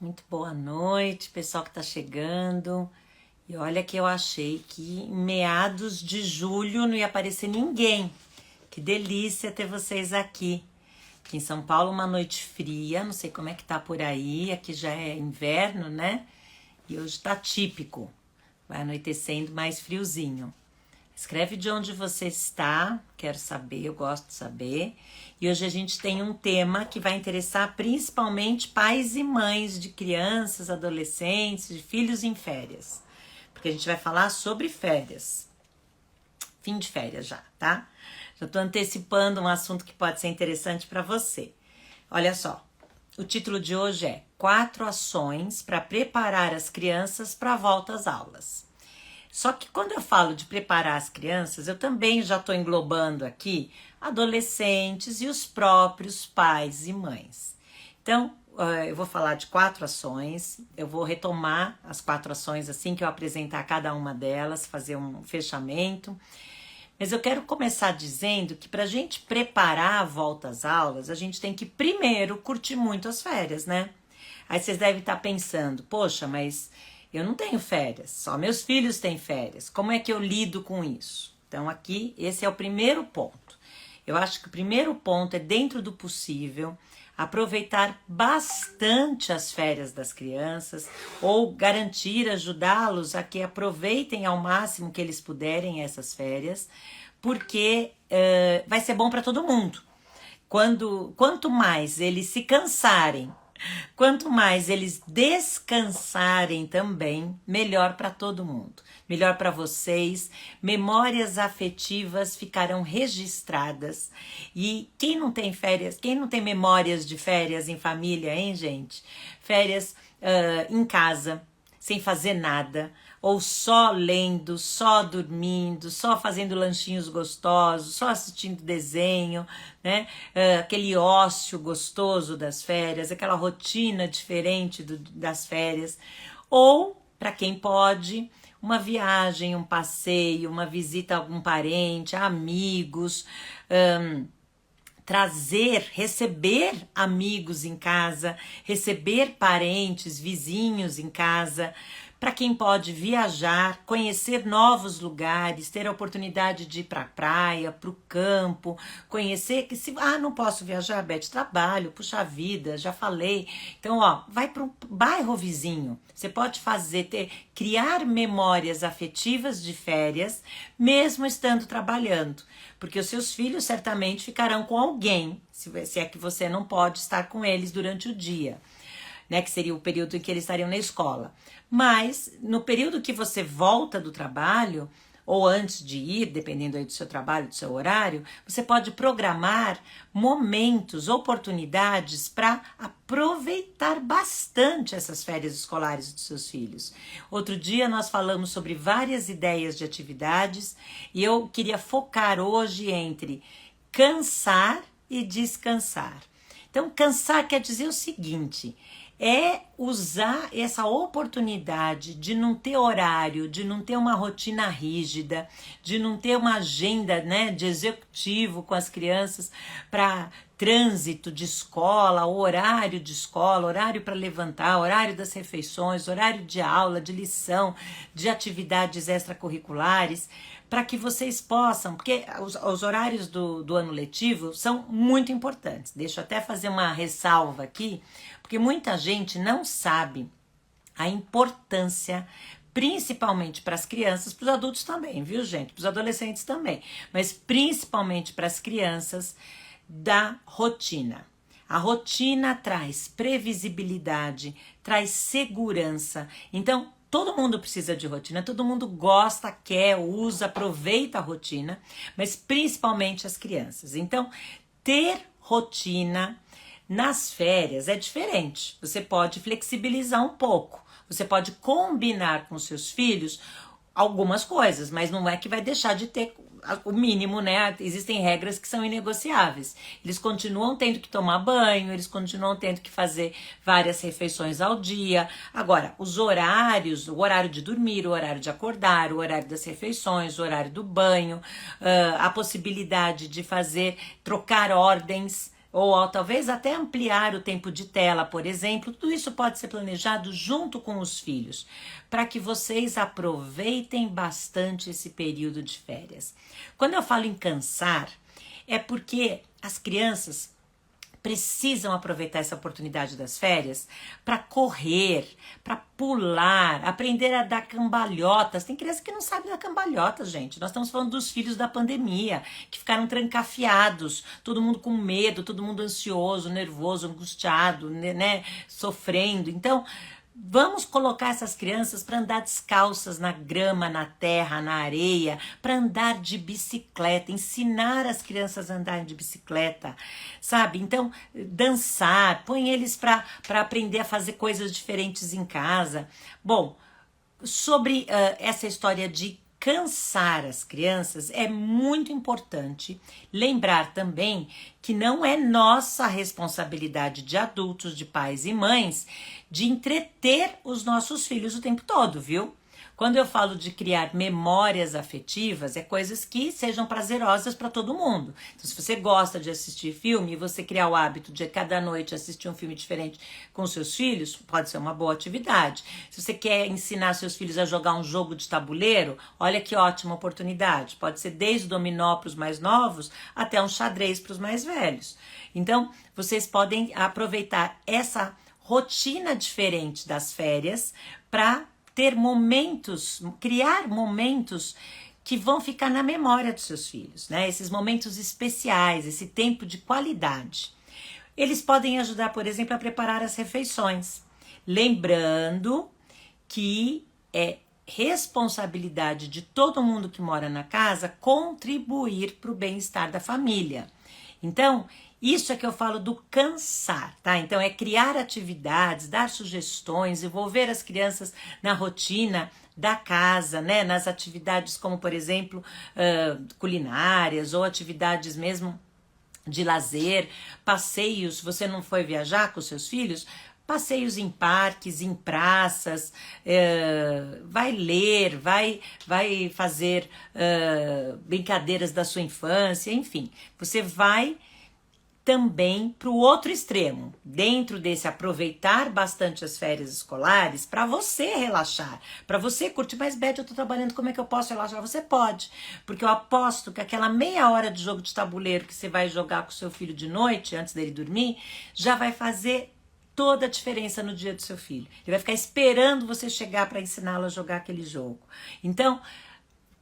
Muito boa noite, pessoal que tá chegando. E olha que eu achei que em meados de julho não ia aparecer ninguém. Que delícia ter vocês aqui. Aqui em São Paulo, uma noite fria, não sei como é que tá por aí. Aqui já é inverno, né? E hoje tá típico. Vai anoitecendo mais friozinho. Escreve de onde você está, quero saber, eu gosto de saber. E hoje a gente tem um tema que vai interessar principalmente pais e mães de crianças, adolescentes, de filhos em férias. Porque a gente vai falar sobre férias. Fim de férias já, tá? Já tô antecipando um assunto que pode ser interessante para você. Olha só, o título de hoje é 4 ações para preparar as crianças para a volta às aulas. Só que quando eu falo de preparar as crianças, eu também já estou englobando aqui adolescentes e os próprios pais e mães. Então, eu vou falar de 4 ações, eu vou retomar as 4 ações assim que eu apresentar cada uma delas, fazer um fechamento. Mas eu quero começar dizendo que para a gente preparar a volta às aulas, a gente tem que primeiro curtir muito as férias, né? Aí vocês devem estar pensando, poxa, mas eu não tenho férias, só meus filhos têm férias. Como é que eu lido com isso? Então aqui, esse é o primeiro ponto. Eu acho que o primeiro ponto é, dentro do possível, aproveitar bastante as férias das crianças ou garantir, ajudá-los a que aproveitem ao máximo que eles puderem essas férias, porque vai ser bom para todo mundo. Quanto mais eles se cansarem, quanto mais eles descansarem também, melhor para todo mundo. Melhor para vocês, memórias afetivas ficarão registradas. E quem não tem férias, quem não tem memórias de férias em família, hein, gente? Férias em casa, sem fazer nada, ou só lendo, só dormindo, só fazendo lanchinhos gostosos, só assistindo desenho, né? Aquele ócio gostoso das férias, aquela rotina diferente das férias. Ou, para quem pode, uma viagem, um passeio, uma visita a algum parente, a amigos, receber amigos em casa, receber parentes, vizinhos em casa. Para quem pode viajar, conhecer novos lugares, ter a oportunidade de ir para a praia, para o campo, conhecer que se não posso viajar, Beth, trabalho, puxa vida, já falei. Então, vai para um bairro vizinho. Você pode criar memórias afetivas de férias, mesmo estando trabalhando, porque os seus filhos certamente ficarão com alguém, se é que você não pode estar com eles durante o dia, né, que seria o período em que eles estariam na escola. Mas no período que você volta do trabalho, ou antes de ir, dependendo aí do seu trabalho, do seu horário, você pode programar momentos, oportunidades para aproveitar bastante essas férias escolares dos seus filhos. Outro dia nós falamos sobre várias ideias de atividades e eu queria focar hoje entre cansar e descansar. Então, cansar quer dizer o seguinte: é usar essa oportunidade de não ter horário, de não ter uma rotina rígida, de não ter uma agenda, né, de executivo com as crianças para trânsito de escola, horário para levantar, horário das refeições, horário de aula, de lição, de atividades extracurriculares, para que vocês possam, porque os horários do ano letivo são muito importantes. Deixa eu até fazer uma ressalva aqui, porque muita gente não sabe a importância, principalmente para as crianças, para os adultos também, viu, gente? Para os adolescentes também, mas principalmente para as crianças, da rotina. A rotina traz previsibilidade, traz segurança. Então, todo mundo precisa de rotina, todo mundo gosta, quer, usa, aproveita a rotina, mas principalmente as crianças. Então, ter rotina nas férias é diferente. Você pode flexibilizar um pouco, você pode combinar com seus filhos algumas coisas, mas não é que vai deixar de ter o mínimo, né? Existem regras que são inegociáveis. Eles continuam tendo que tomar banho, eles continuam tendo que fazer várias refeições ao dia. Agora, os horários, o horário de dormir, o horário de acordar, o horário das refeições, o horário do banho, a possibilidade de trocar ordens, ou talvez até ampliar o tempo de tela, por exemplo. Tudo isso pode ser planejado junto com os filhos, para que vocês aproveitem bastante esse período de férias. Quando eu falo em cansar, é porque as crianças precisam aproveitar essa oportunidade das férias para correr, para pular, aprender a dar cambalhotas. Tem criança que não sabe dar cambalhotas, gente. Nós estamos falando dos filhos da pandemia, que ficaram trancafiados, todo mundo com medo, todo mundo ansioso, nervoso, angustiado, né, sofrendo. Então, vamos colocar essas crianças para andar descalças na grama, na terra, na areia, para andar de bicicleta, ensinar as crianças a andarem de bicicleta, sabe? Então, dançar, põe eles para aprender a fazer coisas diferentes em casa. Bom, sobre essa história de cansar as crianças, é muito importante lembrar também que não é nossa responsabilidade de adultos, de pais e mães, de entreter os nossos filhos o tempo todo, viu? Quando eu falo de criar memórias afetivas, é coisas que sejam prazerosas para todo mundo. Então, se você gosta de assistir filme e você criar o hábito de cada noite assistir um filme diferente com seus filhos, pode ser uma boa atividade. Se você quer ensinar seus filhos a jogar um jogo de tabuleiro, olha que ótima oportunidade. Pode ser desde o dominó para os mais novos até um xadrez para os mais velhos. Então, vocês podem aproveitar essa rotina diferente das férias para ter momentos, criar momentos que vão ficar na memória dos seus filhos, né? Esses momentos especiais, esse tempo de qualidade. Eles podem ajudar, por exemplo, a preparar as refeições. Lembrando que é responsabilidade de todo mundo que mora na casa contribuir para o bem-estar da família. Então, isso é que eu falo do cansar, tá? Então, é criar atividades, dar sugestões, envolver as crianças na rotina da casa, né? Nas atividades como, por exemplo, culinárias ou atividades mesmo de lazer, passeios. Você não foi viajar com seus filhos? Passeios em parques, em praças, vai ler, vai fazer brincadeiras da sua infância, enfim. Você vai também para o outro extremo, dentro desse aproveitar bastante as férias escolares, para você relaxar, para você curtir. Mas, Beth, eu estou trabalhando, como é que eu posso relaxar? Você pode, porque eu aposto que aquela meia hora de jogo de tabuleiro que você vai jogar com o seu filho de noite, antes dele dormir, já vai fazer toda a diferença no dia do seu filho. Ele vai ficar esperando você chegar para ensiná-lo a jogar aquele jogo. Então,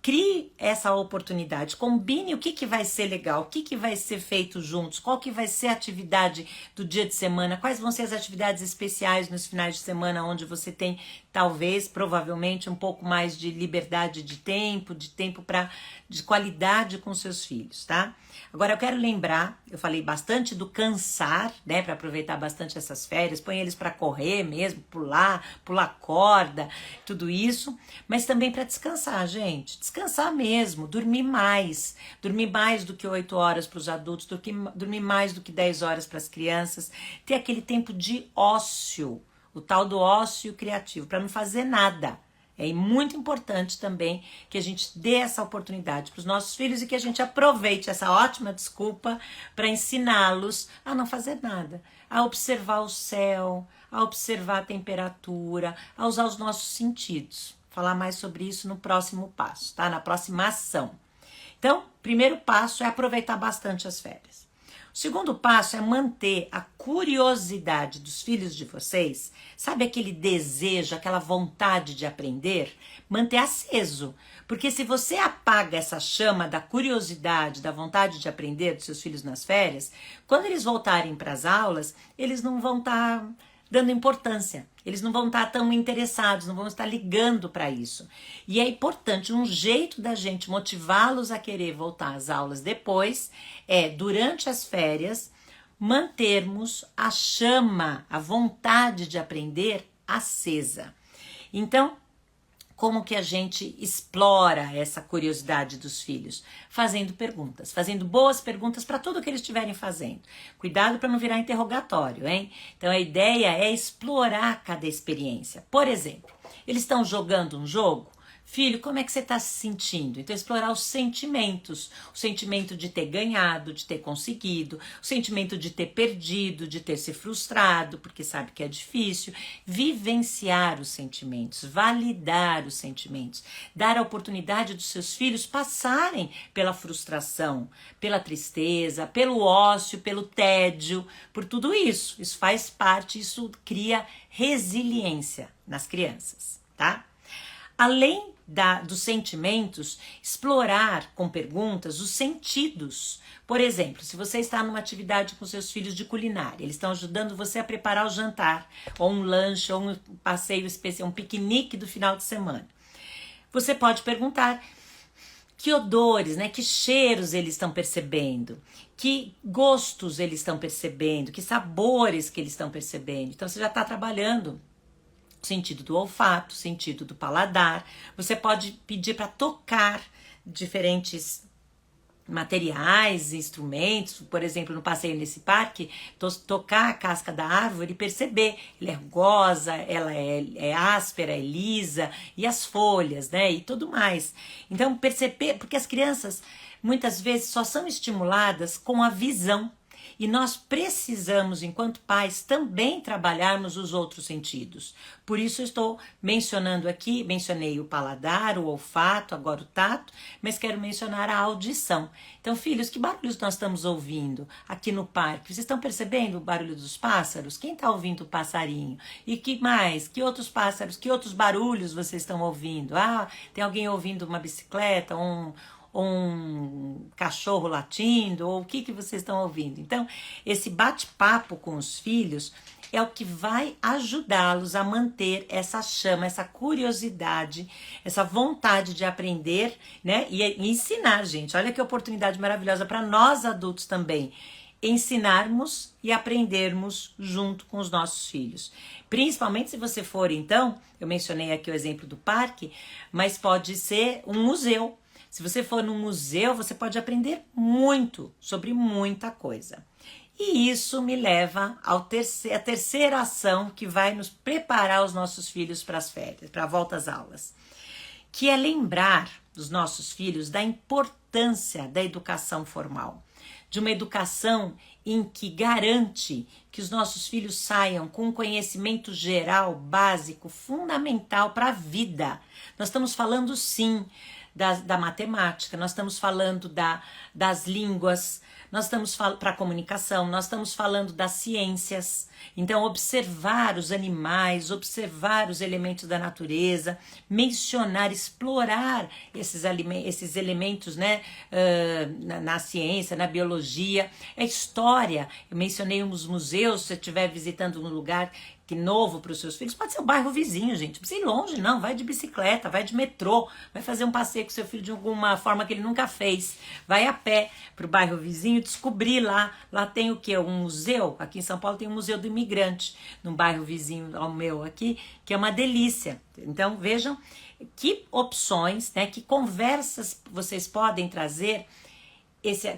crie essa oportunidade, combine o que vai ser legal, o que vai ser feito juntos, qual que vai ser a atividade do dia de semana, quais vão ser as atividades especiais nos finais de semana, onde você tem, talvez, provavelmente, um pouco mais de liberdade de tempo de qualidade com seus filhos, tá? Agora, eu quero lembrar, eu falei bastante do cansar, né, para aproveitar bastante essas férias, põe eles para correr mesmo, pular corda, tudo isso, mas também para descansar, gente, descansar mesmo, dormir mais do que 8 horas para os adultos, dormir mais do que 10 horas para as crianças, ter aquele tempo de ócio, o tal do ócio criativo, para não fazer nada. É muito importante também que a gente dê essa oportunidade para os nossos filhos e que a gente aproveite essa ótima desculpa para ensiná-los a não fazer nada, a observar o céu, a observar a temperatura, a usar os nossos sentidos. Vou falar mais sobre isso no próximo passo, tá? Na próxima ação. Então, primeiro passo é aproveitar bastante as férias. O segundo passo é manter a curiosidade dos filhos de vocês, sabe aquele desejo, aquela vontade de aprender? Manter aceso, porque se você apaga essa chama da curiosidade, da vontade de aprender dos seus filhos nas férias, quando eles voltarem para as aulas, eles não vão estar dando importância, eles não vão estar tão interessados, não vão estar ligando para isso. E é importante, um jeito da gente motivá-los a querer voltar às aulas depois é, durante as férias, mantermos a chama, a vontade de aprender acesa. Então, como que a gente explora essa curiosidade dos filhos? Fazendo perguntas, fazendo boas perguntas para tudo que eles estiverem fazendo. Cuidado para não virar interrogatório, hein? Então a ideia é explorar cada experiência. Por exemplo, eles estão jogando um jogo? Filho, como é que você está se sentindo? Então, explorar os sentimentos. O sentimento de ter ganhado, de ter conseguido, o sentimento de ter perdido, de ter se frustrado, porque sabe que é difícil. Vivenciar os sentimentos, validar os sentimentos, dar a oportunidade dos seus filhos passarem pela frustração, pela tristeza, pelo ócio, pelo tédio, por tudo isso. Isso faz parte, isso cria resiliência nas crianças, tá? Além dos sentimentos, explorar com perguntas os sentidos. Por exemplo, se você está numa atividade com seus filhos de culinária, eles estão ajudando você a preparar o jantar, ou um lanche, ou um passeio especial, um piquenique do final de semana. Você pode perguntar que odores, né, que cheiros eles estão percebendo, que gostos eles estão percebendo, que sabores que eles estão percebendo. Então você já está trabalhando o sentido do olfato, o sentido do paladar. Você pode pedir para tocar diferentes materiais, instrumentos, por exemplo, no passeio nesse parque, tocar a casca da árvore e perceber, ela é rugosa, ela é áspera, é lisa, e as folhas, né, e tudo mais. Então, perceber, porque as crianças muitas vezes só são estimuladas com a visão. E nós precisamos, enquanto pais, também trabalharmos os outros sentidos. Por isso eu estou mencionando aqui, mencionei o paladar, o olfato, agora o tato, mas quero mencionar a audição. Então, filhos, que barulhos nós estamos ouvindo aqui no parque? Vocês estão percebendo o barulho dos pássaros? Quem está ouvindo o passarinho? E que mais? Que outros pássaros, que outros barulhos vocês estão ouvindo? Ah, tem alguém ouvindo uma bicicleta, um cachorro latindo, ou o que vocês estão ouvindo. Então, esse bate-papo com os filhos é o que vai ajudá-los a manter essa chama, essa curiosidade, essa vontade de aprender, né? E ensinar, gente. Olha que oportunidade maravilhosa para nós adultos também. Ensinarmos e aprendermos junto com os nossos filhos. Principalmente se você for, então, eu mencionei aqui o exemplo do parque, mas pode ser um museu. Se você for num museu, você pode aprender muito sobre muita coisa. E isso me leva à terceira ação que vai nos preparar os nossos filhos para as férias, para a volta às aulas, que é lembrar dos nossos filhos da importância da educação formal, de uma educação em que garante que os nossos filhos saiam com um conhecimento geral, básico, fundamental para a vida. Nós estamos falando, sim, da matemática, nós estamos falando das línguas, nós estamos falando para a comunicação, nós estamos falando das ciências. Então, observar os animais, observar os elementos da natureza, mencionar, explorar esses elementos, né, na ciência, na biologia, a história. Eu mencionei uns museus, se você estiver visitando um lugar que novo para os seus filhos, pode ser o bairro vizinho, gente, não precisa ir longe não, vai de bicicleta, vai de metrô, vai fazer um passeio com seu filho de alguma forma que ele nunca fez, vai a pé para o bairro vizinho, descobrir lá tem o quê? Um museu, aqui em São Paulo tem o Museu do Imigrante, num bairro vizinho ao meu aqui, que é uma delícia. Então vejam que opções, né, que conversas vocês podem trazer,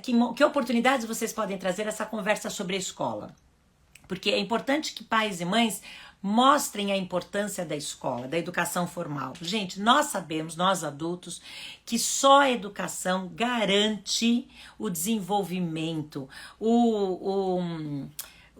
que oportunidades vocês podem trazer essa conversa sobre a escola. Porque é importante que pais e mães mostrem a importância da escola, da educação formal. Gente, nós sabemos, nós adultos, que só a educação garante o desenvolvimento, o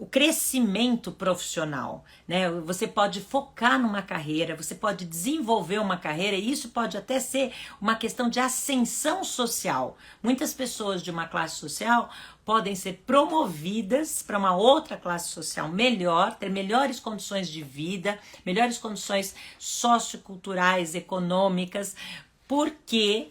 crescimento profissional, né? Você pode focar numa carreira, você pode desenvolver uma carreira, e isso pode até ser uma questão de ascensão social. Muitas pessoas de uma classe social podem ser promovidas para uma outra classe social melhor, ter melhores condições de vida, melhores condições socioculturais, econômicas,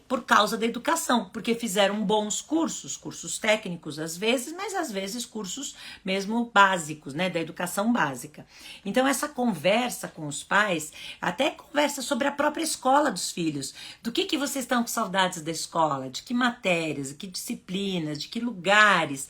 por causa da educação, porque fizeram bons cursos técnicos às vezes, mas às vezes cursos mesmo básicos, né, da educação básica. Então essa conversa com os pais, até conversa sobre a própria escola dos filhos, do que vocês estão com saudades da escola, de que matérias, de que disciplinas, de que lugares,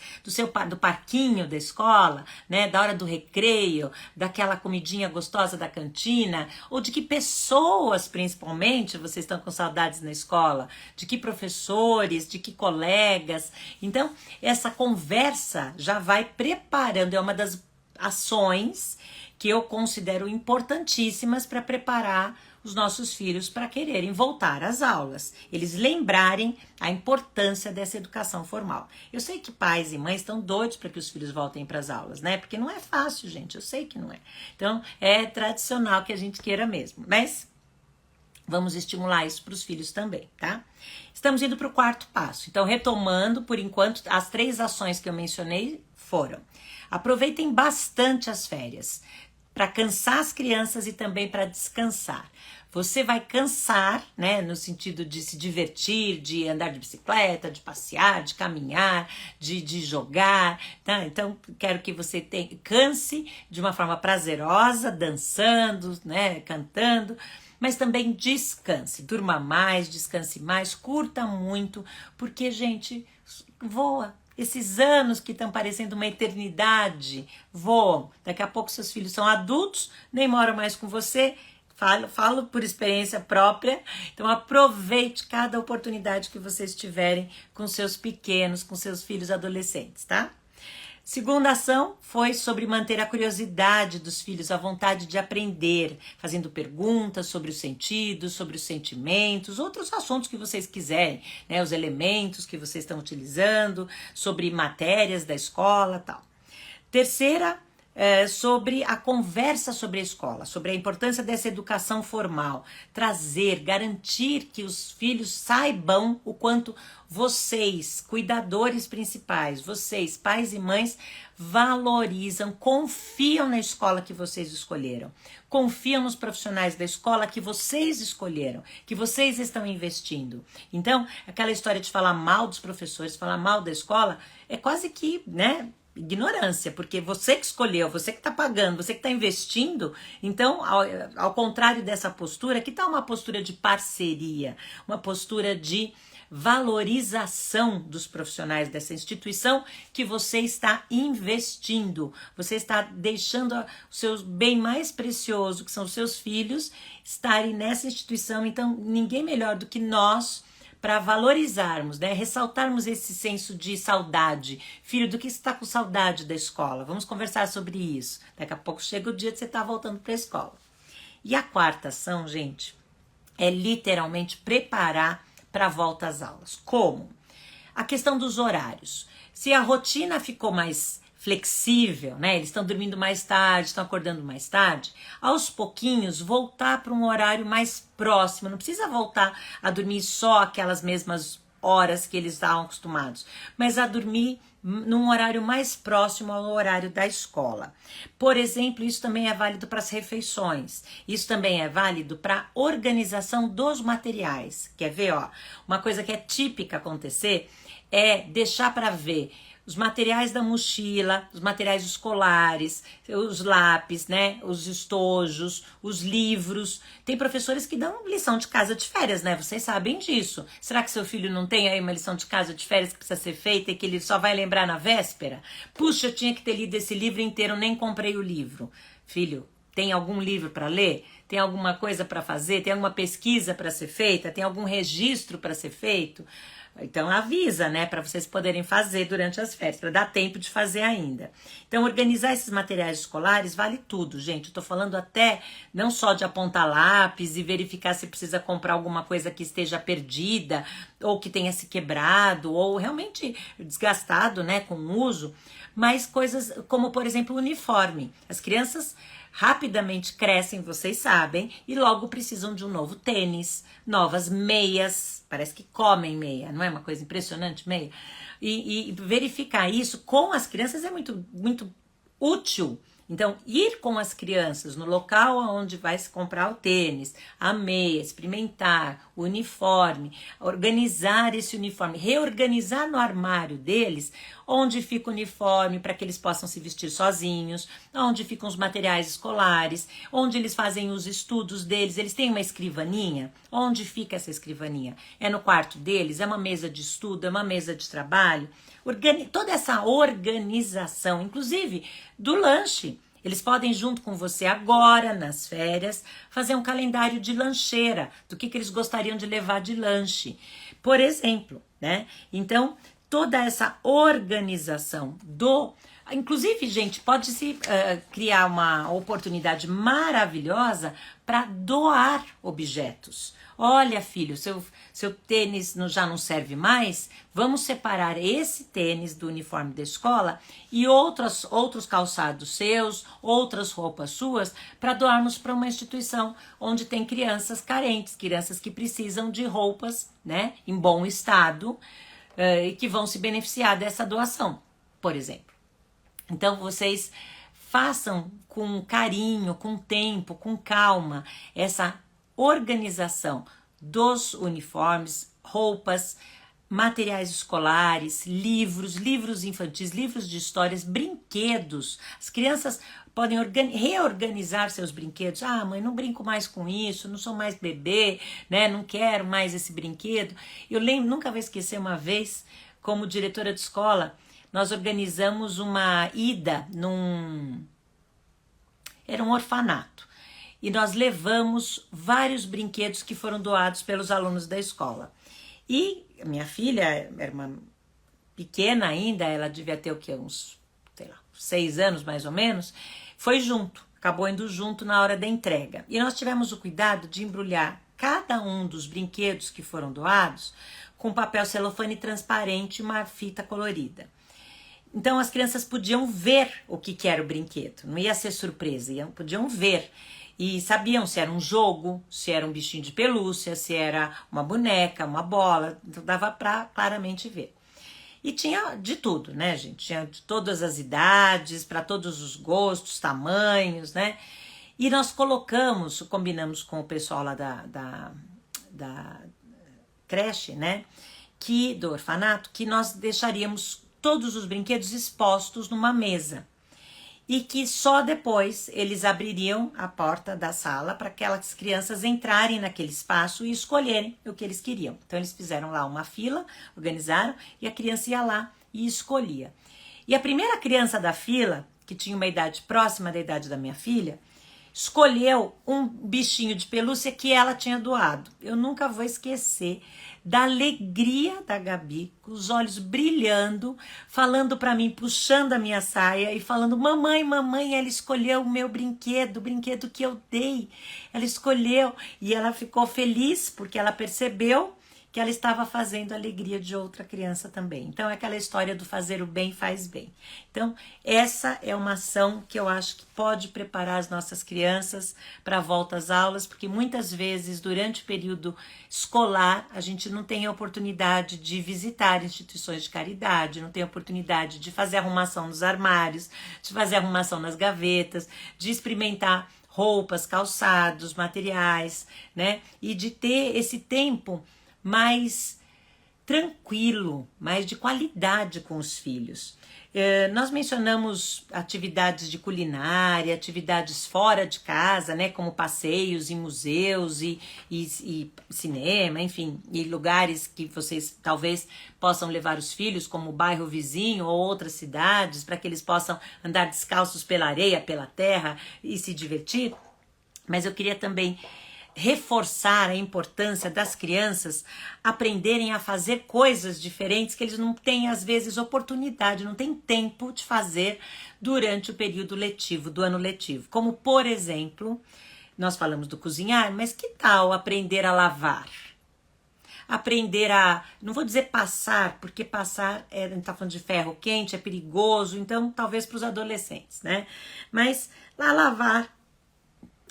do parquinho da escola, né, da hora do recreio, daquela comidinha gostosa da cantina, ou de que pessoas principalmente vocês estão com saudades na escola, de que professores, de que colegas. Então, essa conversa já vai preparando, é uma das ações que eu considero importantíssimas para preparar os nossos filhos para quererem voltar às aulas, eles lembrarem a importância dessa educação formal. Eu sei que pais e mães estão doidos para que os filhos voltem para as aulas, né? Porque não é fácil, gente, eu sei que não é. Então, é tradicional que a gente queira mesmo, mas vamos estimular isso para os filhos também, tá? Estamos indo para o quarto passo. Então, retomando, por enquanto, as 3 ações que eu mencionei foram: aproveitem bastante as férias para cansar as crianças e também para descansar. Você vai cansar, né, no sentido de se divertir, de andar de bicicleta, de passear, de caminhar, de jogar, tá? Então, quero que você canse de uma forma prazerosa, dançando, né, cantando, mas também descanse, durma mais, descanse mais, curta muito, porque, gente, voa. Esses anos que estão parecendo uma eternidade voam. Daqui a pouco seus filhos são adultos, nem moram mais com você. Falo por experiência própria. Então aproveite cada oportunidade que vocês tiverem com seus pequenos, com seus filhos adolescentes, tá? Segunda ação foi sobre manter a curiosidade dos filhos, a vontade de aprender, fazendo perguntas sobre os sentidos, sobre os sentimentos, outros assuntos que vocês quiserem, né? Os elementos que vocês estão utilizando, sobre matérias da escola e tal. Terceira, sobre a conversa sobre a escola, sobre a importância dessa educação formal, trazer, garantir que os filhos saibam o quanto vocês, cuidadores principais, vocês, pais e mães, valorizam, confiam na escola que vocês escolheram, confiam nos profissionais da escola que vocês escolheram, que vocês estão investindo. Então, aquela história de falar mal dos professores, falar mal da escola, é quase que, né, ignorância, porque você que escolheu, você que está pagando, você que está investindo. Então, ao contrário dessa postura, que está uma postura de parceria, uma postura de valorização dos profissionais dessa instituição que você está investindo. Você está deixando o seu bem mais precioso, que são os seus filhos, estarem nessa instituição. Então, ninguém melhor do que nós para valorizarmos, né? Ressaltarmos esse senso de saudade. Filho, do que você está com saudade da escola? Vamos conversar sobre isso. Daqui a pouco chega o dia de você estar voltando para a escola. E a quarta ação, gente, é literalmente preparar para a volta às aulas. Como? A questão dos horários. Se a rotina ficou mais flexível, né? Eles estão dormindo mais tarde, estão acordando mais tarde, aos pouquinhos voltar para um horário mais próximo. Não precisa voltar a dormir só aquelas mesmas horas que eles estavam acostumados, mas a dormir num horário mais próximo ao horário da escola. Por exemplo, isso também é válido para as refeições. Isso também é válido para a organização dos materiais. Quer ver, ó? Uma coisa que é típica acontecer é deixar para ver os materiais da mochila, os materiais escolares, os lápis, né, os estojos, os livros. Tem professores que dão lição de casa de férias, né? Vocês sabem disso. Será que seu filho não tem aí uma lição de casa de férias que precisa ser feita e que ele só vai lembrar na véspera? Puxa, eu tinha que ter lido esse livro inteiro, nem comprei o livro. Filho, tem algum livro para ler? Tem alguma coisa para fazer? Tem alguma pesquisa para ser feita? Tem algum registro para ser feito? Então avisa, né, para vocês poderem fazer durante as férias, para dar tempo de fazer ainda. Então organizar esses materiais escolares vale tudo, gente. Eu tô falando até não só de apontar lápis e verificar se precisa comprar alguma coisa que esteja perdida ou que tenha se quebrado ou realmente desgastado, né, com o uso, mas coisas como, por exemplo, o uniforme. As crianças rapidamente crescem, vocês sabem, e logo precisam de um novo tênis, novas meias, parece que comem meia, não é uma coisa impressionante, meia? E verificar isso com as crianças é muito, muito útil. Então, ir com as crianças no local onde vai se comprar o tênis, a meia, experimentar o uniforme, organizar esse uniforme, reorganizar no armário deles onde fica o uniforme para que eles possam se vestir sozinhos, onde ficam os materiais escolares, onde eles fazem os estudos deles. Eles têm uma escrivaninha. Onde fica essa escrivaninha? É no quarto deles? É uma mesa de estudo? É uma mesa de trabalho? Toda essa organização, inclusive do lanche. Eles podem, junto com você agora, nas férias, fazer um calendário de lancheira, do que eles gostariam de levar de lanche, por exemplo, né? Então, toda essa organização Inclusive, gente, pode-se criar uma oportunidade maravilhosa para doar objetos. Olha, filho, seu tênis já não serve mais, vamos separar esse tênis do uniforme da escola e outros calçados seus, outras roupas suas, para doarmos para uma instituição onde tem crianças carentes, crianças que precisam de roupas, né, em bom estado, e que vão se beneficiar dessa doação, por exemplo. Então, vocês façam com carinho, com tempo, com calma, essa organização dos uniformes, roupas, materiais escolares, livros infantis, livros de histórias, brinquedos. As crianças podem reorganizar seus brinquedos. Ah, mãe, não brinco mais com isso, não sou mais bebê, né? Não quero mais esse brinquedo. Eu lembro, nunca vou esquecer uma vez, como diretora de escola, nós organizamos uma ida era um orfanato. E nós levamos vários brinquedos que foram doados pelos alunos da escola. E minha filha era uma pequena ainda, ela devia ter o quê? Uns, 6 anos mais ou menos, foi junto, acabou indo junto na hora da entrega. E nós tivemos o cuidado de embrulhar cada um dos brinquedos que foram doados com papel celofane transparente e uma fita colorida. Então as crianças podiam ver o que era o brinquedo, não ia ser surpresa, podiam ver. E sabiam se era um jogo, se era um bichinho de pelúcia, se era uma boneca, uma bola, então dava para claramente ver. E tinha de tudo, né, gente? Tinha de todas as idades, para todos os gostos, tamanhos, né? E nós combinamos com o pessoal lá da creche, né? Do orfanato, que nós deixaríamos todos os brinquedos expostos numa mesa. E que só depois eles abririam a porta da sala para aquelas crianças entrarem naquele espaço e escolherem o que eles queriam. Então eles fizeram lá uma fila, organizaram, e a criança ia lá e escolhia. E a primeira criança da fila, que tinha uma idade próxima da idade da minha filha, escolheu um bichinho de pelúcia que ela tinha doado. Eu nunca vou esquecer da alegria da Gabi, com os olhos brilhando, falando para mim, puxando a minha saia e falando: mamãe, ela escolheu o meu brinquedo, o brinquedo que eu dei. Ela escolheu e ela ficou feliz porque ela percebeu que ela estava fazendo a alegria de outra criança também. Então é aquela história do fazer o bem faz bem. Então essa é uma ação que eu acho que pode preparar as nossas crianças para a volta às aulas, porque muitas vezes durante o período escolar a gente não tem a oportunidade de visitar instituições de caridade, não tem a oportunidade de fazer arrumação nos armários, de fazer arrumação nas gavetas, de experimentar roupas, calçados, materiais, né? E de ter esse tempo mais tranquilo, mais de qualidade com os filhos. Nós mencionamos atividades de culinária, atividades fora de casa, né, como passeios em museus e cinema, enfim, e lugares que vocês talvez possam levar os filhos, como o bairro vizinho ou outras cidades, para que eles possam andar descalços pela areia, pela terra e se divertir. Mas eu queria também reforçar a importância das crianças aprenderem a fazer coisas diferentes que eles não têm, às vezes, oportunidade, não têm tempo de fazer durante o período letivo, do ano letivo. Como, por exemplo, nós falamos do cozinhar, mas que tal aprender a lavar? Aprender a, não vou dizer passar, porque passar, a gente tá falando de ferro quente, é perigoso, então talvez para os adolescentes, né? Mas lá lavar,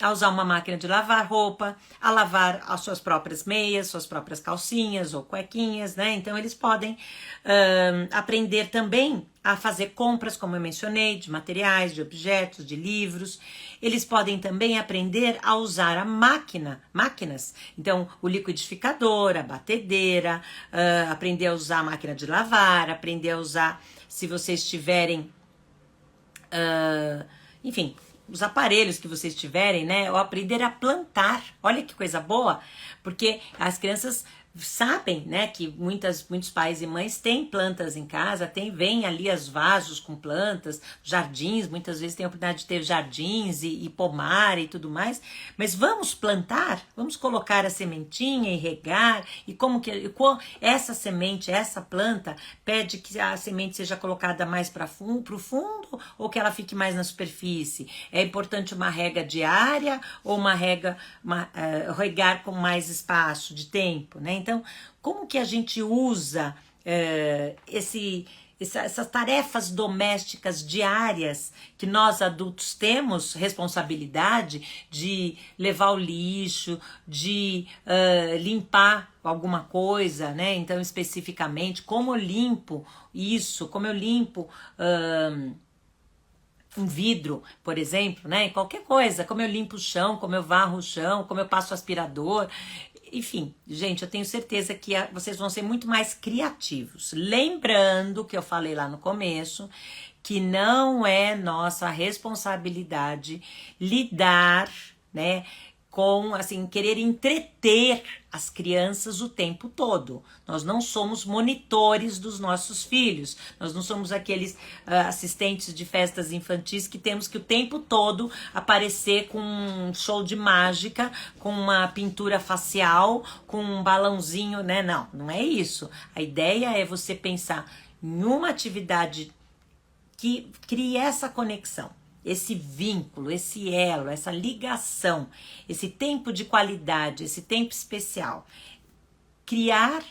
a usar uma máquina de lavar roupa, a lavar as suas próprias meias, suas próprias calcinhas ou cuequinhas, né? Então eles podem aprender também a fazer compras, como eu mencionei, de materiais, de objetos, de livros. Eles podem também aprender a usar máquinas. Então o liquidificador, a batedeira, aprender a usar a máquina de lavar, aprender a usar, se vocês tiverem, enfim, os aparelhos que vocês tiverem, né? Ou aprender a plantar. Olha que coisa boa, porque as crianças sabem, né, que muitos pais e mães têm plantas em casa, vem ali os vasos com plantas, jardins, muitas vezes tem a oportunidade de ter jardins e pomar e tudo mais, mas vamos plantar, vamos colocar a sementinha e regar, e essa semente, essa planta, pede que a semente seja colocada mais para o fundo ou que ela fique mais na superfície? É importante uma rega diária ou regar com mais espaço de tempo, né? Então, como que a gente usa essas tarefas domésticas diárias que nós adultos temos responsabilidade de levar o lixo, de limpar alguma coisa, né? Então, especificamente, como eu limpo isso, como eu limpo um vidro, por exemplo, né? Qualquer coisa, como eu limpo o chão, como eu varro o chão, como eu passo o aspirador. Enfim, gente, eu tenho certeza que vocês vão ser muito mais criativos. Lembrando que eu falei lá no começo, que não é nossa responsabilidade lidar, né, com, assim, querer entreter as crianças o tempo todo. Nós não somos monitores dos nossos filhos. Nós não somos aqueles assistentes de festas infantis que temos que o tempo todo aparecer com um show de mágica, com uma pintura facial, com um balãozinho, né? Não, não é isso. A ideia é você pensar em uma atividade que crie essa conexão, esse vínculo, esse elo, essa ligação, esse tempo de qualidade, esse tempo especial. Criar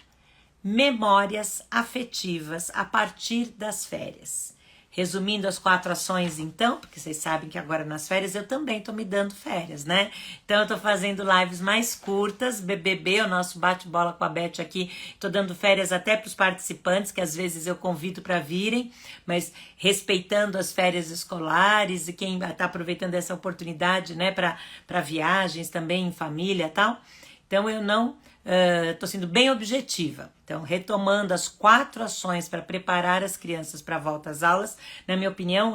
memórias afetivas a partir das férias. Resumindo as 4 ações, então, porque vocês sabem que agora nas férias eu também tô me dando férias, né? Então eu tô fazendo lives mais curtas, BBB, o nosso bate-bola com a Beth aqui, tô dando férias até para os participantes, que às vezes eu convido para virem, mas respeitando as férias escolares e quem tá aproveitando essa oportunidade, né, para viagens também em família e tal. Então eu não estou sendo bem objetiva. Então, retomando as 4 ações para preparar as crianças para a volta às aulas, na minha opinião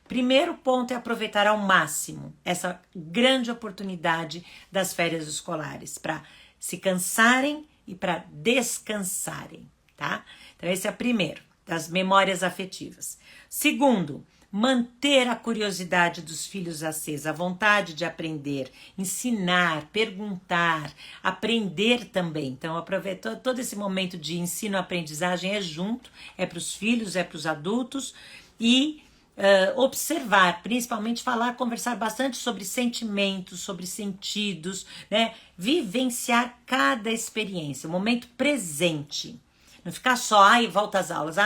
primeiro ponto é aproveitar ao máximo essa grande oportunidade das férias escolares, para se cansarem e para descansarem, tá? Então, esse é o primeiro, das memórias afetivas. Segundo, manter a curiosidade dos filhos acesa, a vontade de aprender, ensinar, perguntar, aprender também. Então, aproveitar todo esse momento de ensino-aprendizagem junto, é para os filhos, é para os adultos, e observar, principalmente falar, conversar bastante sobre sentimentos, sobre sentidos, né? Vivenciar cada experiência, o momento presente. Não ficar só, volta às aulas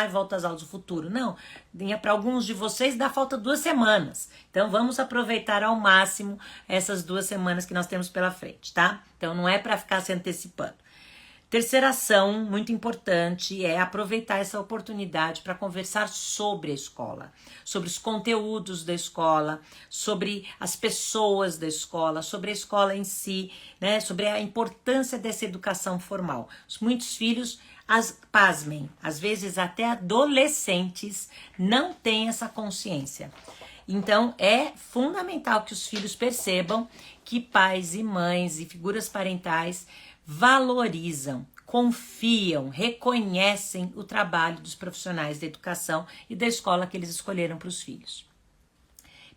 do futuro. Não, para alguns de vocês dá falta 2 semanas. Então vamos aproveitar ao máximo essas 2 semanas que nós temos pela frente, tá? Então não é para ficar se antecipando. Terceira ação, muito importante, é aproveitar essa oportunidade para conversar sobre a escola, sobre os conteúdos da escola, sobre as pessoas da escola, sobre a escola em si, né? Sobre a importância dessa educação formal. Muitos filhos, pasmem, às vezes até adolescentes, não têm essa consciência. Então, é fundamental que os filhos percebam que pais e mães e figuras parentais valorizam, confiam, reconhecem o trabalho dos profissionais da educação e da escola que eles escolheram para os filhos.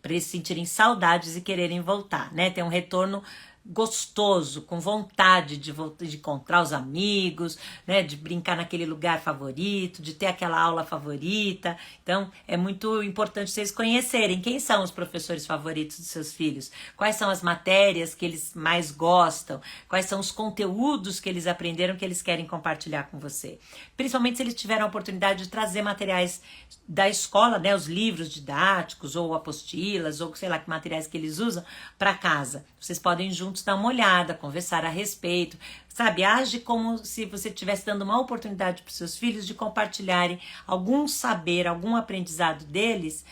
Para eles sentirem saudades e quererem voltar, né? Ter um retorno gostoso, com vontade de encontrar os amigos, né, de brincar naquele lugar favorito, de ter aquela aula favorita. Então, é muito importante vocês conhecerem quem são os professores favoritos dos seus filhos, quais são as matérias que eles mais gostam, quais são os conteúdos que eles aprenderam que eles querem compartilhar com você. Principalmente se eles tiveram a oportunidade de trazer materiais da escola, né, os livros didáticos ou apostilas ou sei lá que materiais que eles usam para casa. Vocês podem juntos dar uma olhada, conversar a respeito, sabe? Age como se você estivesse dando uma oportunidade para os seus filhos de compartilharem algum saber, algum aprendizado deles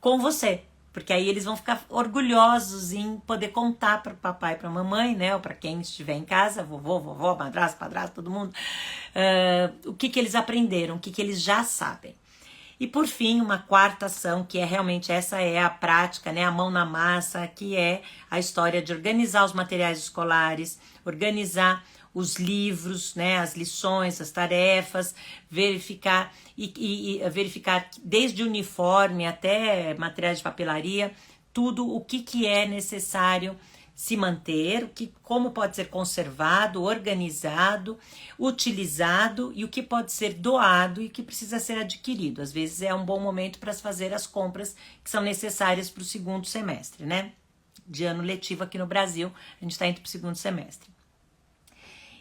com você. Porque aí eles vão ficar orgulhosos em poder contar para o papai e para a mamãe, né? Ou para quem estiver em casa, vovô, vovó, madrasto, padrasto, todo mundo, o que eles aprenderam, o que eles já sabem. E por fim, uma quarta ação, que é realmente essa é a prática, né, a mão na massa, que é a história de organizar os materiais escolares, organizar os livros, né, as lições, as tarefas, verificar e verificar desde uniforme até materiais de papelaria, tudo o que é necessário se manter, como pode ser conservado, organizado, utilizado e o que pode ser doado e o que precisa ser adquirido. Às vezes é um bom momento para se fazer as compras que são necessárias para o segundo semestre, né? De ano letivo aqui no Brasil, a gente está indo para o segundo semestre.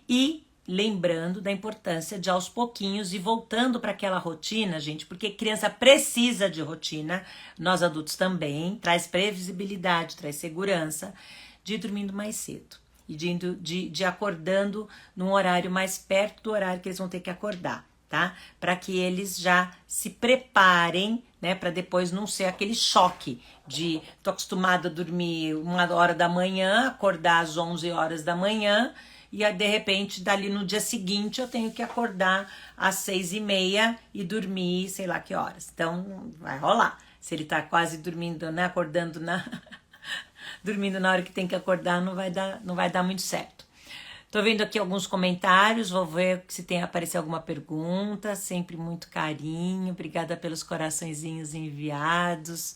E lembrando da importância de aos pouquinhos e voltando para aquela rotina, gente, porque criança precisa de rotina, nós adultos também, traz previsibilidade, traz segurança, de ir dormindo mais cedo e de acordando num horário mais perto do horário que eles vão ter que acordar, tá? Para que eles já se preparem, né? Para depois não ser aquele choque de tô acostumada a dormir 1h da manhã, acordar às 11 horas da manhã e de repente dali no dia seguinte eu tenho que acordar às 6h30 e dormir sei lá que horas. Então vai rolar. Se ele tá quase dormindo, né? Acordando dormindo na hora que tem que acordar, não vai dar muito certo. Tô vendo aqui alguns comentários, vou ver se tem aparecer alguma pergunta, sempre muito carinho, obrigada pelos coraçõezinhos enviados,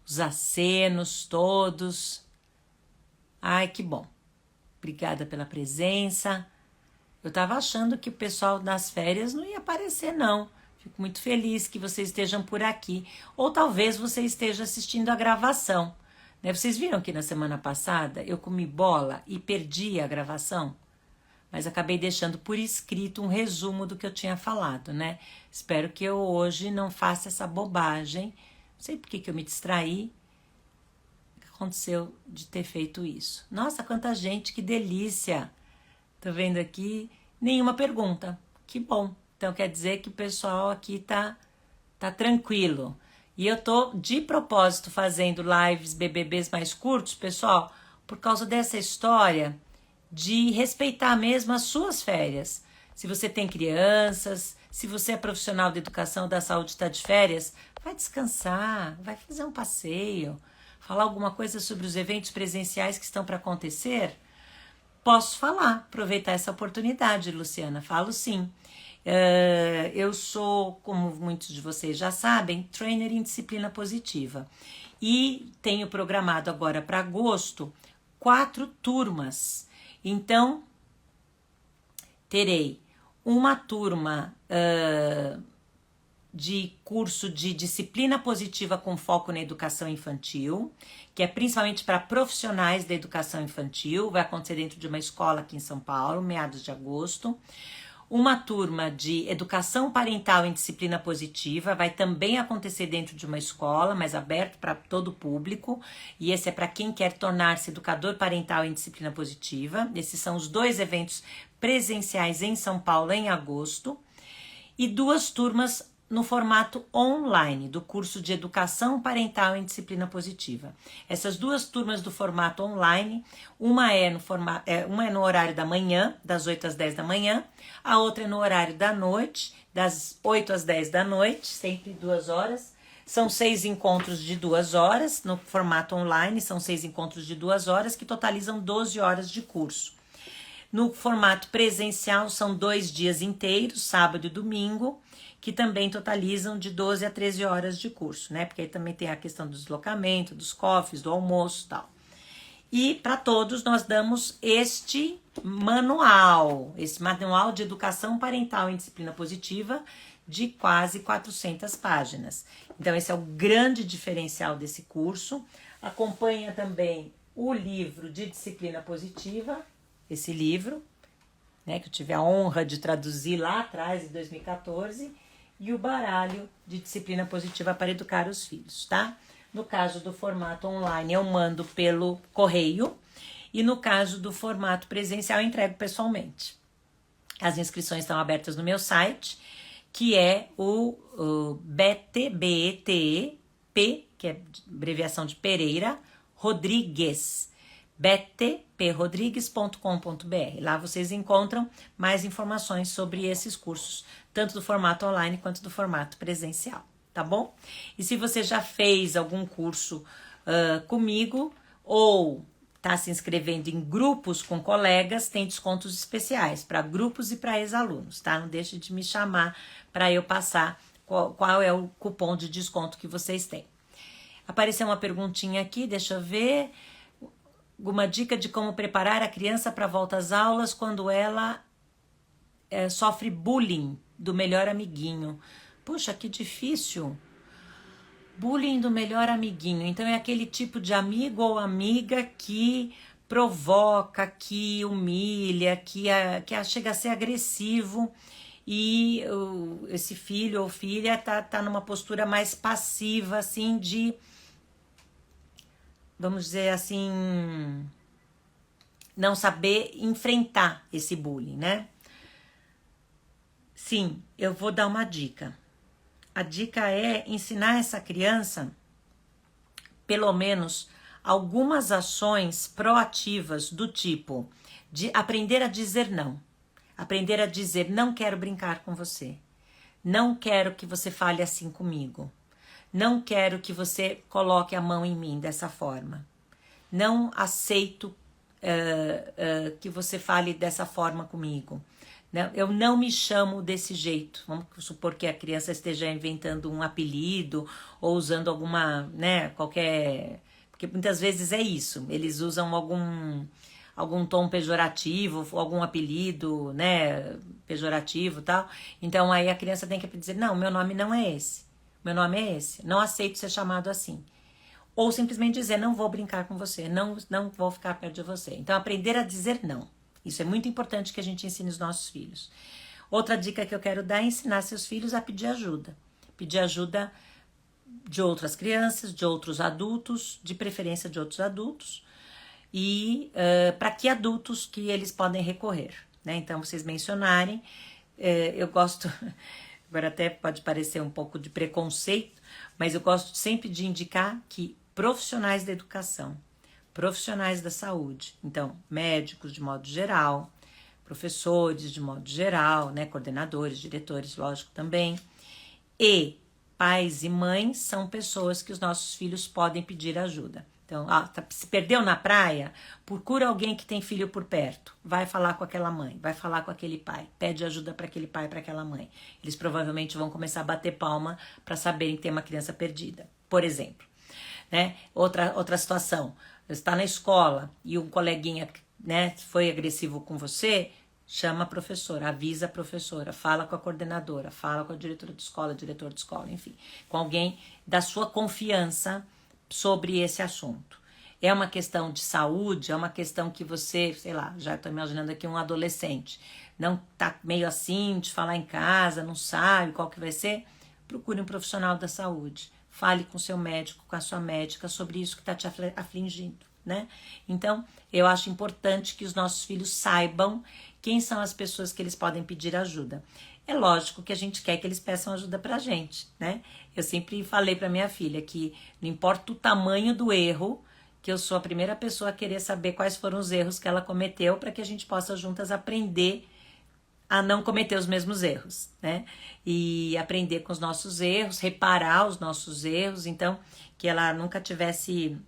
os acenos todos. Ai, que bom. Obrigada pela presença. Eu tava achando que o pessoal das férias não ia aparecer, não. Fico muito feliz que vocês estejam por aqui. Ou talvez você esteja assistindo a gravação. Vocês viram que na semana passada eu comi bola e perdi a gravação? Mas acabei deixando por escrito um resumo do que eu tinha falado, né? Espero que eu hoje não faça essa bobagem. Não sei por que eu me distraí. O que aconteceu de ter feito isso? Nossa, quanta gente, que delícia! Tô vendo aqui, nenhuma pergunta. Que bom. Então quer dizer que o pessoal aqui tá tranquilo. E eu tô de propósito fazendo lives BBBs mais curtos, pessoal, por causa dessa história de respeitar mesmo as suas férias. Se você tem crianças, se você é profissional da educação, da saúde, está de férias, vai descansar, vai fazer um passeio, falar alguma coisa sobre os eventos presenciais que estão para acontecer. Posso falar, aproveitar essa oportunidade, Luciana, falo sim. Eu sou, como muitos de vocês já sabem, trainer em disciplina positiva e tenho programado agora para agosto 4 turmas. Então, terei uma turma de curso de disciplina positiva com foco na educação infantil, que é principalmente para profissionais da educação infantil, vai acontecer dentro de uma escola aqui em São Paulo, meados de agosto. Uma turma de educação parental em disciplina positiva, vai também acontecer dentro de uma escola, mas aberto para todo o público, e esse é para quem quer tornar-se educador parental em disciplina positiva. Esses são os 2 eventos presenciais em São Paulo em agosto, e 2 turmas no formato online do curso de Educação Parental em Disciplina Positiva. Essas 2 turmas do formato online, uma é no horário da manhã, das 8 às 10 da manhã, a outra é no horário da noite, das 8 às 10 da noite, sempre 2 horas. São 6 encontros de 2 horas, no formato online, são 6 encontros de 2 horas, que totalizam 12 horas de curso. No formato presencial, são 2 dias inteiros, sábado e domingo, que também totalizam de 12 a 13 horas de curso, né? Porque aí também tem a questão do deslocamento, dos cofres, do almoço e tal. E para todos nós damos este manual de educação parental em disciplina positiva de quase 400 páginas. Então esse é o grande diferencial desse curso. Acompanha também o livro de disciplina positiva, esse livro, né, que eu tive a honra de traduzir lá atrás, em 2014, e o baralho de disciplina positiva para educar os filhos, tá? No caso do formato online, eu mando pelo correio, e no caso do formato presencial, eu entrego pessoalmente. As inscrições estão abertas no meu site, que é o BETEP, que é abreviação de Pereira Rodrigues, btprodrigues.com.br. Lá vocês encontram mais informações sobre esses cursos, tanto do formato online quanto do formato presencial, tá bom? E se você já fez algum curso comigo ou está se inscrevendo em grupos com colegas, tem descontos especiais para grupos e para ex-alunos, tá? Não deixe de me chamar para eu passar qual é o cupom de desconto que vocês têm. Apareceu uma perguntinha aqui, deixa eu ver. Alguma dica de como preparar a criança para a volta às aulas quando ela sofre bullying do melhor amiguinho? Puxa, que difícil. Bullying do melhor amiguinho. Então é aquele tipo de amigo ou amiga que provoca, que humilha, que chega a ser agressivo e esse filho ou filha tá numa postura mais passiva, assim, de, vamos dizer assim, não saber enfrentar esse bullying, né? Sim, eu vou dar uma dica. A dica é ensinar essa criança, pelo menos, algumas ações proativas do tipo de aprender a dizer não. Aprender a dizer, não quero brincar com você. Não quero que você fale assim comigo. Não quero que você coloque a mão em mim dessa forma. Não aceito que você fale dessa forma comigo. Eu não me chamo desse jeito. Vamos supor que a criança esteja inventando um apelido ou usando alguma, né, qualquer... Porque muitas vezes é isso. Eles usam algum tom pejorativo, algum apelido, né, pejorativo e tal. Então aí a criança tem que dizer, não, meu nome não é esse. Meu nome é esse. Não aceito ser chamado assim. Ou simplesmente dizer, não vou brincar com você, não vou ficar perto de você. Então aprender a dizer não. Isso é muito importante que a gente ensine os nossos filhos. Outra dica que eu quero dar é ensinar seus filhos a pedir ajuda. Pedir ajuda de outras crianças, de outros adultos, de preferência de outros adultos. E para que adultos que eles podem recorrer, né? Então, vocês mencionarem, eu gosto, agora até pode parecer um pouco de preconceito, mas eu gosto sempre de indicar que profissionais da educação, profissionais da saúde, então médicos de modo geral, professores de modo geral, né, coordenadores, diretores, lógico também, e pais e mães são pessoas que os nossos filhos podem pedir ajuda. Então, se perdeu na praia, procura alguém que tem filho por perto, vai falar com aquela mãe, vai falar com aquele pai, pede ajuda para aquele pai, para aquela mãe. Eles provavelmente vão começar a bater palma para saberem que tem uma criança perdida, por exemplo. Né? Outra situação, você está na escola e um coleguinha, né, foi agressivo com você, chama a professora, avisa a professora, fala com a coordenadora, fala com a diretora de escola, diretor de escola, enfim, com alguém da sua confiança sobre esse assunto. É uma questão de saúde, é uma questão que você, sei lá, já estou imaginando aqui um adolescente, não tá meio assim de falar em casa, não sabe qual que vai ser, procure um profissional da saúde. Fale com seu médico, com a sua médica sobre isso que está te afligindo, né? Então, eu acho importante que os nossos filhos saibam quem são as pessoas que eles podem pedir ajuda. É lógico que a gente quer que eles peçam ajuda pra gente, né? Eu sempre falei pra minha filha que não importa o tamanho do erro, que eu sou a primeira pessoa a querer saber quais foram os erros que ela cometeu para que a gente possa juntas aprender a não cometer os mesmos erros, né? E aprender com os nossos erros, reparar os nossos erros, então que ela nunca tivesse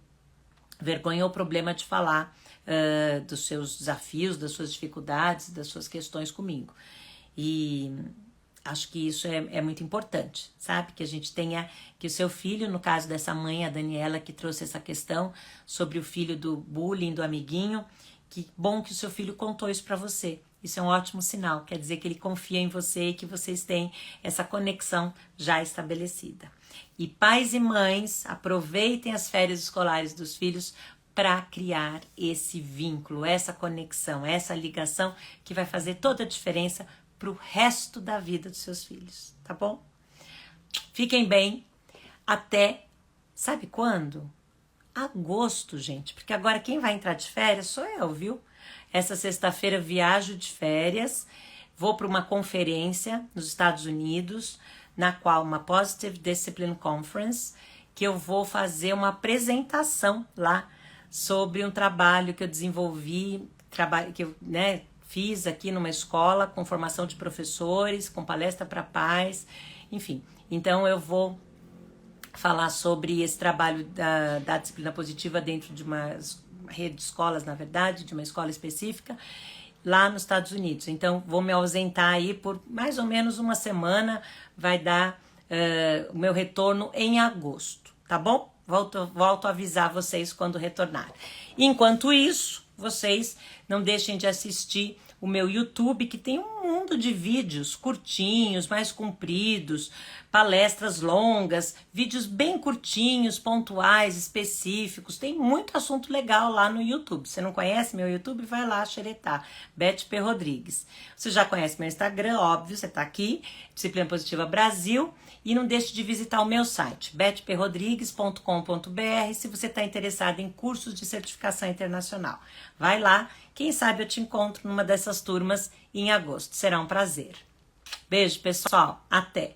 vergonha ou problema de falar dos seus desafios, das suas dificuldades, das suas questões comigo. E acho que isso é muito importante, sabe? Que a gente tenha, que o seu filho, no caso dessa mãe, a Daniela, que trouxe essa questão sobre o filho do bullying, do amiguinho, que bom que o seu filho contou isso pra você. Isso é um ótimo sinal, quer dizer que ele confia em você e que vocês têm essa conexão já estabelecida. E pais e mães, aproveitem as férias escolares dos filhos para criar esse vínculo, essa conexão, essa ligação que vai fazer toda a diferença para o resto da vida dos seus filhos, tá bom? Fiquem bem, até, sabe quando? Agosto, gente, porque agora quem vai entrar de férias sou eu, viu? Essa sexta-feira viajo de férias, vou para uma conferência nos Estados Unidos, na qual uma Positive Discipline Conference, que eu vou fazer uma apresentação lá sobre um trabalho que eu desenvolvi, que eu, né, fiz aqui numa escola com formação de professores, com palestra para pais, enfim. Então eu vou falar sobre esse trabalho da disciplina positiva dentro de uma rede de escolas, na verdade, de uma escola específica, lá nos Estados Unidos. Então, vou me ausentar aí por mais ou menos uma semana, vai dar o meu retorno em agosto, tá bom? Volto a avisar vocês quando retornar. Enquanto isso, vocês não deixem de assistir o meu YouTube, que tem um mundo de vídeos curtinhos, mais compridos, palestras longas, vídeos bem curtinhos, pontuais, específicos. Tem muito assunto legal lá no YouTube. Você não conhece meu YouTube? Vai lá xeretar. Beth P. Rodrigues. Você já conhece meu Instagram, óbvio, você tá aqui, Disciplina Positiva Brasil. E não deixe de visitar o meu site, bethprodrigues.com.br, se você está interessado em cursos de certificação internacional. Vai lá, quem sabe eu te encontro numa dessas turmas em agosto. Será um prazer. Beijo, pessoal. Até!